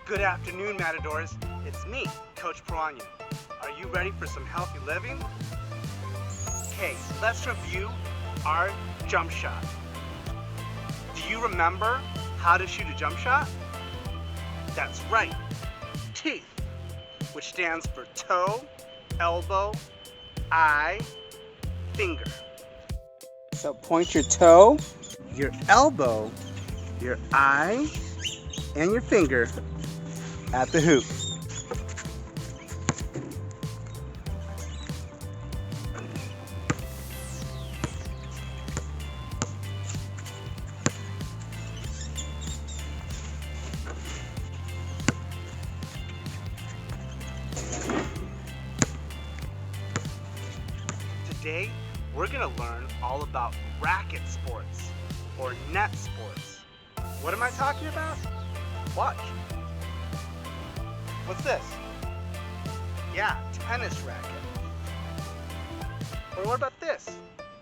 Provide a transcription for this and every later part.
Good afternoon, Matadors. It's me, Coach Peranio. Are you ready for some healthy living? Okay, let's review our jump shot. Do you remember how to shoot a jump shot? That's right, TEETH, which stands for toe, elbow, eye, finger. So point your toe, your elbow, your eye, and your finger at the hoop. Today, we're going to learn all about racket sports or net sports. What am I talking about? Watch. What's this? Yeah, tennis racket. Or what about this?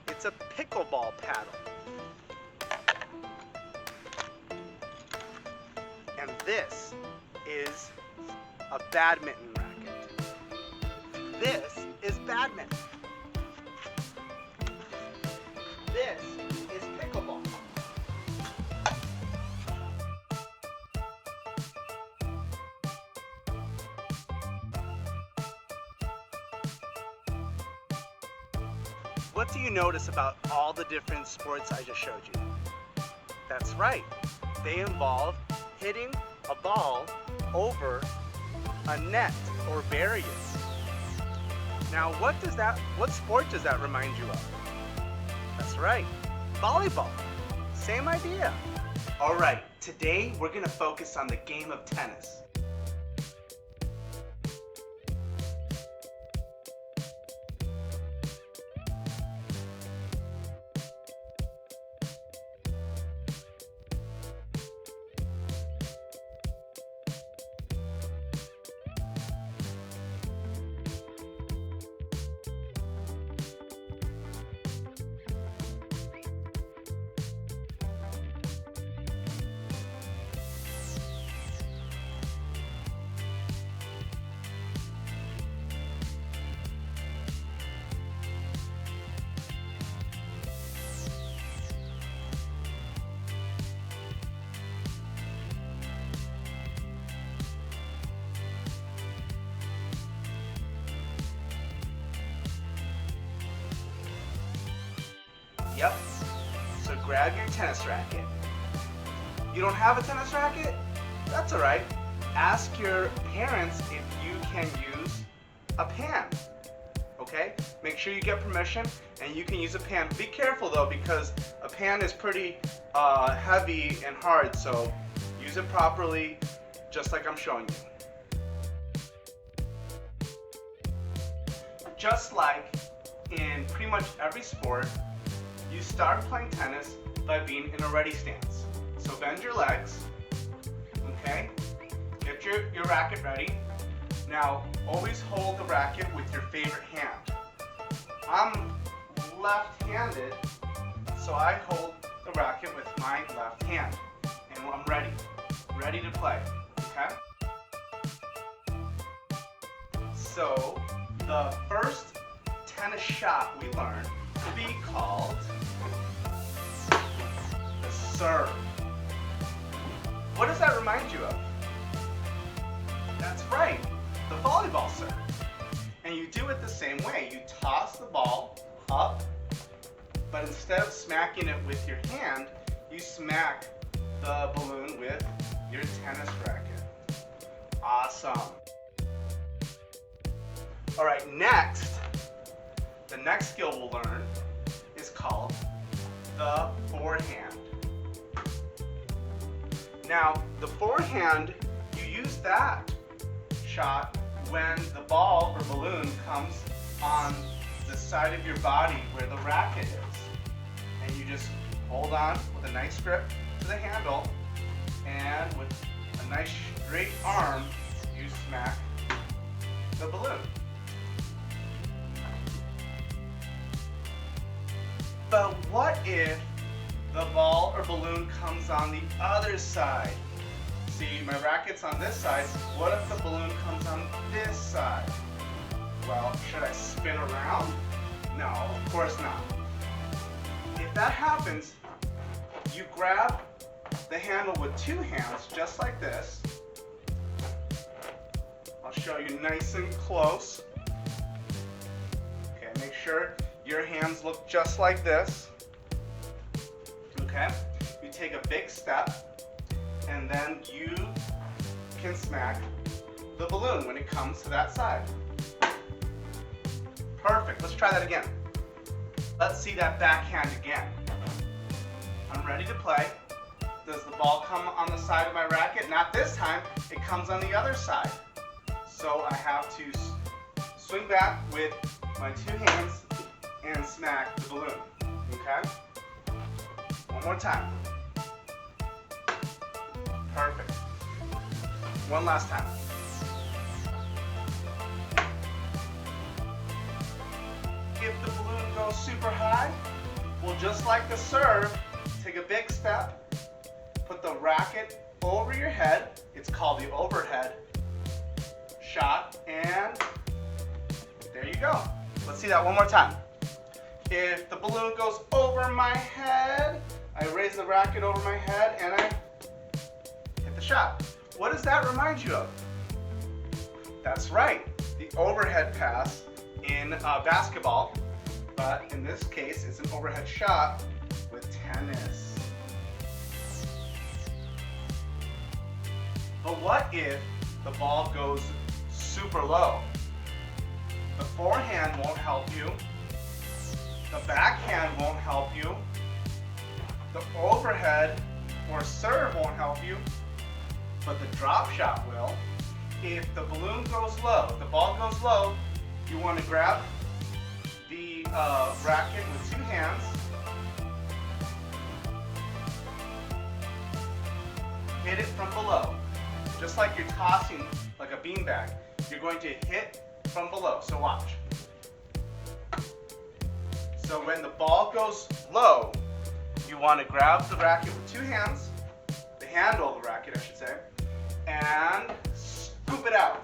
It's a pickleball paddle. And this is a badminton racket. This is badminton. This is pickleball. What do you notice about all the different sports I just showed you? That's right. They involve hitting a ball over a net or barrier. Now, what sport does that remind you of? That's right, volleyball. Same idea. All right, today we're going to focus on the game of tennis. Yep, so grab your tennis racket. You don't have a tennis racket? That's all right. Ask your parents if you can use a pan, okay? Make sure you get permission and you can use a pan. Be careful though, because a pan is pretty heavy and hard, so use it properly, just like I'm showing you. Just like in pretty much every sport, you start playing tennis by being in a ready stance. So bend your legs, okay? Get your racket ready. Now, always hold the racket with your favorite hand. I'm left-handed, so I hold the racket with my left hand. And I'm ready to play, okay? So, the first tennis shot we learned will be called the serve. What does that remind you of? That's right, the volleyball serve. And you do it the same way. You toss the ball up, but instead of smacking it with your hand, you smack the balloon with your tennis racket. Awesome. All right, the next skill we'll learn is called the forehand. Now, the forehand, you use that shot when the ball or balloon comes on the side of your body where the racket is. And you just hold on with a nice grip to the handle, and with a nice straight arm, you smack the balloon. But what if the ball or balloon comes on the other side? See, my racket's on this side. What if the balloon comes on this side? Well, should I spin around? No, of course not. If that happens, you grab the handle with two hands, just like this. I'll show you nice and close. Okay, make sure your hands look just like this. Okay, you take a big step, and then you can smack the balloon when it comes to that side. Perfect, let's try that again. Let's see that backhand again. I'm ready to play. Does the ball come on the side of my racket? Not this time, it comes on the other side. So I have to swing back with my two hands and smack the balloon, okay? One more time. Perfect. One last time. If the balloon goes super high, we'll just like the serve, take a big step, put the racket over your head. It's called the overhead shot, and there you go. Let's see that one more time. If the balloon goes over my head, I raise the racket over my head and I hit the shot. What does that remind you of? That's right, the overhead pass in basketball, but in this case, it's an overhead shot with tennis. But what if the ball goes super low? The forehand won't help you. The backhand won't help you. The overhead or serve won't help you, but the drop shot will. If the balloon goes low, the ball goes low, you want to grab the racket with two hands, hit it from below. Just like you're tossing like a beanbag, you're going to hit from below, so watch. So when the ball goes low, you want to grab the racket with two hands, the handle of the racket I should say, and scoop it out.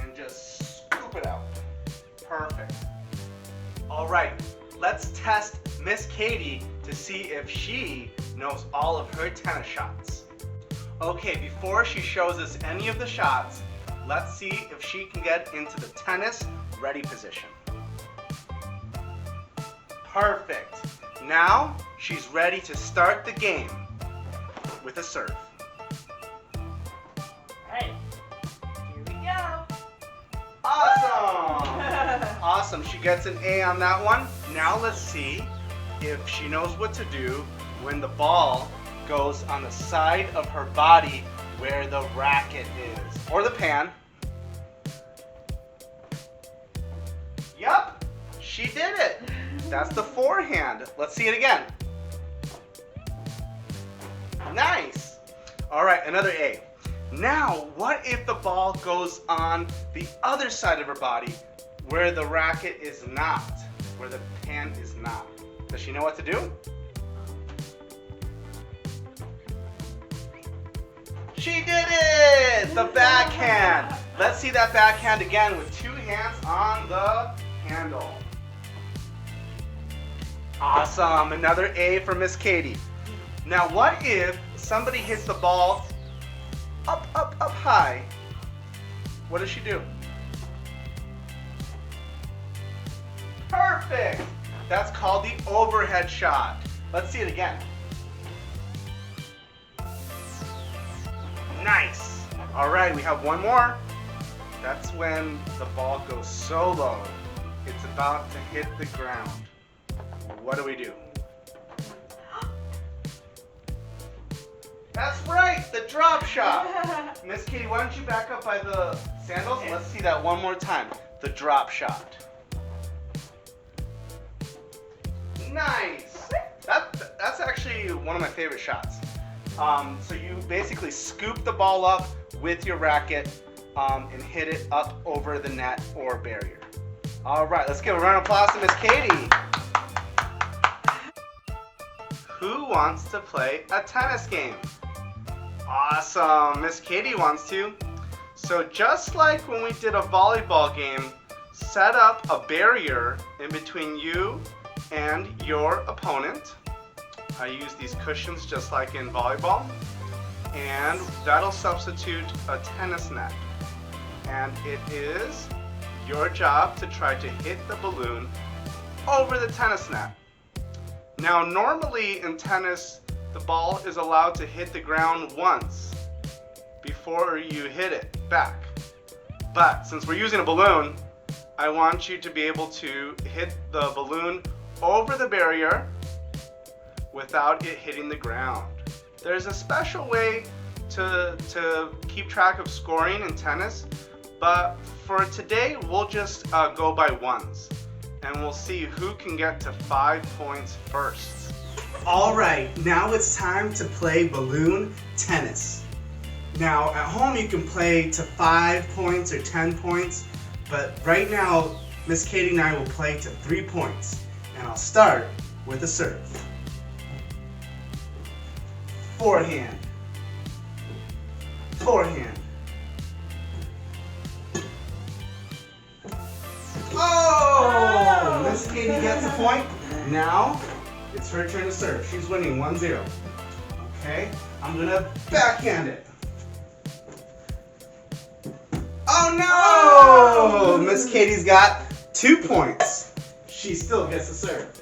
And just scoop it out. Perfect. All right, let's test Miss Katie to see if she knows all of her tennis shots. Okay, before she shows us any of the shots, let's see if she can get into the tennis ready position. Perfect. Now she's ready to start the game with a serve. Alright, here we go. Awesome! Awesome, she gets an A on that one. Now let's see if she knows what to do when the ball goes on the side of her body where the racket is, or the pan. Yup, she did it. That's the forehand. Let's see it again. Nice. All right, another A. Now, what if the ball goes on the other side of her body where the racket is not, where the pan is not? Does she know what to do? She did it! The backhand. Let's see that backhand again with two hands on the handle. Awesome, another A for Miss Katie. Now what if somebody hits the ball up high? What does she do? Perfect! That's called the overhead shot. Let's see it again. Nice! Alright, we have one more. That's when the ball goes so low, it's about to hit the ground. What do? That's right, the drop shot. Miss Katie, why don't you back up by the sandals? Okay. Let's see that one more time. The drop shot. Nice. That's actually one of my favorite shots. So you basically scoop the ball up with your racket and hit it up over the net or barrier. All right, let's give a round of applause to Miss Katie. Who wants to play a tennis game? Awesome. Miss Katie wants to. So just like when we did a volleyball game, set up a barrier in between you and your opponent. I use these cushions just like in volleyball. And that'll substitute a tennis net. And it is your job to try to hit the balloon over the tennis net. Now normally in tennis, the ball is allowed to hit the ground once before you hit it back. But since we're using a balloon, I want you to be able to hit the balloon over the barrier without it hitting the ground. There's a special way to keep track of scoring in tennis, but for today we'll just go by ones and we'll see who can get to 5 points first. All right, now it's time to play balloon tennis. Now at home you can play to 5 points or 10 points, but right now Miss Katie and I will play to 3 points, and I'll start with a serve. Forehand. Forehand. Oh! Miss Katie gets a point. Now it's her turn to serve. She's winning 1-0. Okay, I'm gonna backhand it. Oh no! Miss Katie's got 2 points. She still gets to serve.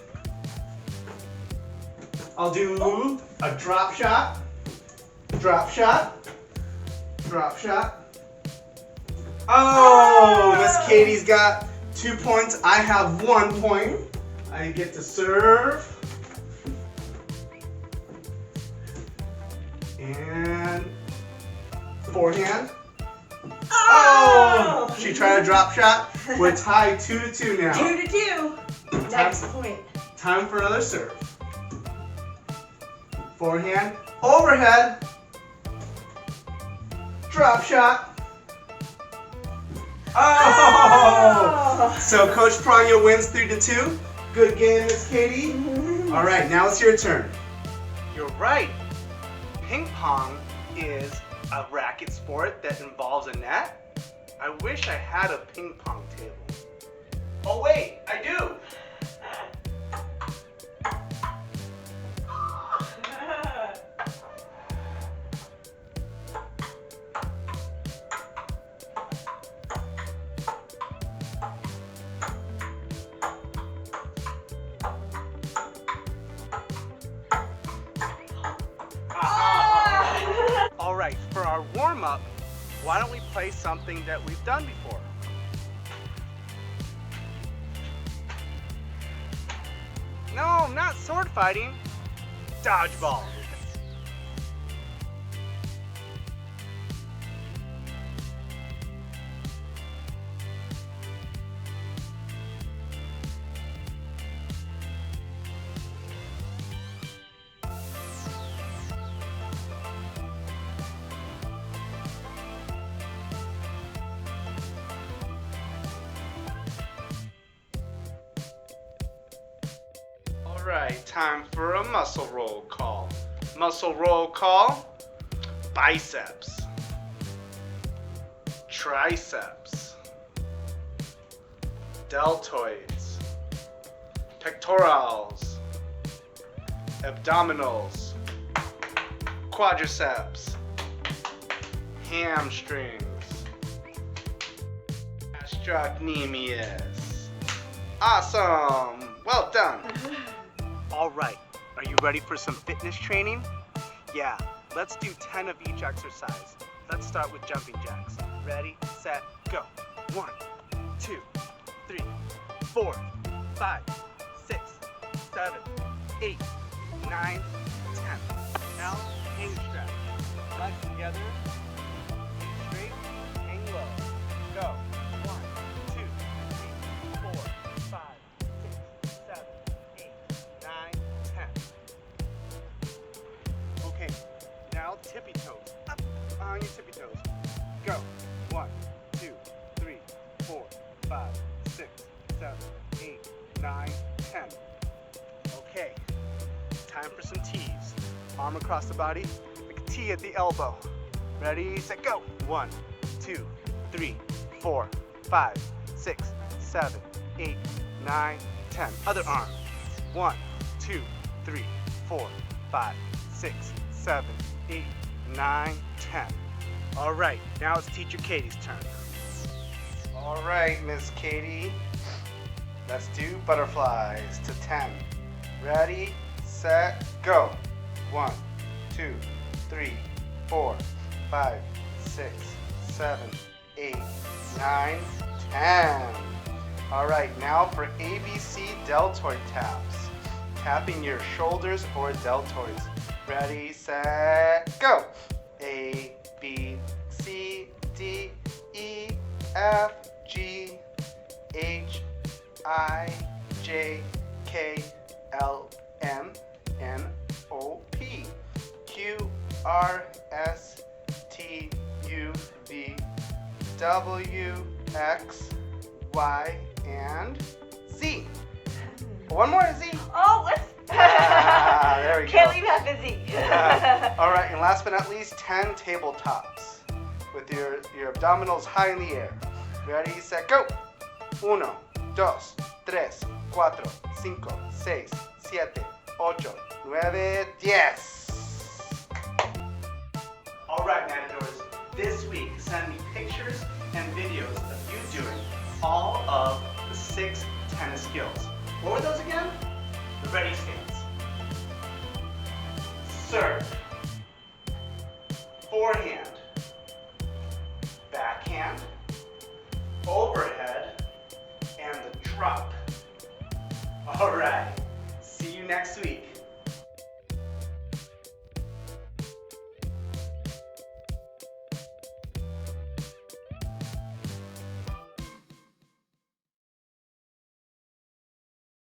I'll do a drop shot, drop shot, drop shot. Oh, Miss Katie's got 2 points. I have 1 point. I get to serve. And forehand. Oh! She tried a drop shot. We're tied 2-2 now. 2-2. Next point. Time for another serve. Forehand, overhead, drop shot. Oh! So Coach Pranya wins 3-2. Good game, Miss Katie. All right, now it's your turn. You're right. Ping pong is a racket sport that involves a net. I wish I had a ping pong table. Oh wait, I do. All right, for our warm-up, why don't we play something that we've done before? No, not sword fighting. Dodgeball. Alright, time for a muscle roll call. Muscle roll call. Biceps. Triceps. Deltoids. Pectorals. Abdominals. Quadriceps. Hamstrings. Gastrocnemius. Awesome! Well done! Alright, are you ready for some fitness training? Yeah, let's do 10 of each exercise. Let's start with jumping jacks. Ready, set, go. 1, 2, 3, 4, 5, 6, 7, 8, 9, 10. Now, hang strap. Legs together. Feet straight, hang low. Go. 1, 2, 3, 4, 5, 6, 7, 8, 9, 10. Okay, now tippy toes. Up on your tippy toes. Go. 1, 2, 3, 4, 5, 6, 7, 8, 9, 10. Okay, time for some T's. Arm across the body, like a T at the elbow. Ready, set, go. 1, 2, 3, 4, 5, 6, 7, 8, 9, 10. Other arm. 1, 2, 3, 4, 5, 6, 7, 8, 9, 10. All right, now it's Teacher Katie's turn. All right, Miss Katie. Let's do butterflies to 10. Ready, set, go. 1, 2, 3, 4, 5, 6, 7, 8, 9, 10. All right, now for ABC deltoid taps. Tapping your shoulders or deltoids. Ready, set, go. A, B, C, D, E, F, G, H, I, J, K, L, M, N, O, P, Q, R, S, T, U, V, W, X, Y, and Z. One more, Z. Oh, let's. There we Can't go. leave half busy. All right, and last but not least, 10 tabletops with your abdominals high in the air. Ready, set, go. 1, 2, 3, 4, 5, 6, 7, 8, 9, 10. All right, Matadors, this week send me pictures and videos of you doing all of the 6 tennis skills. What were those again? The ready stance,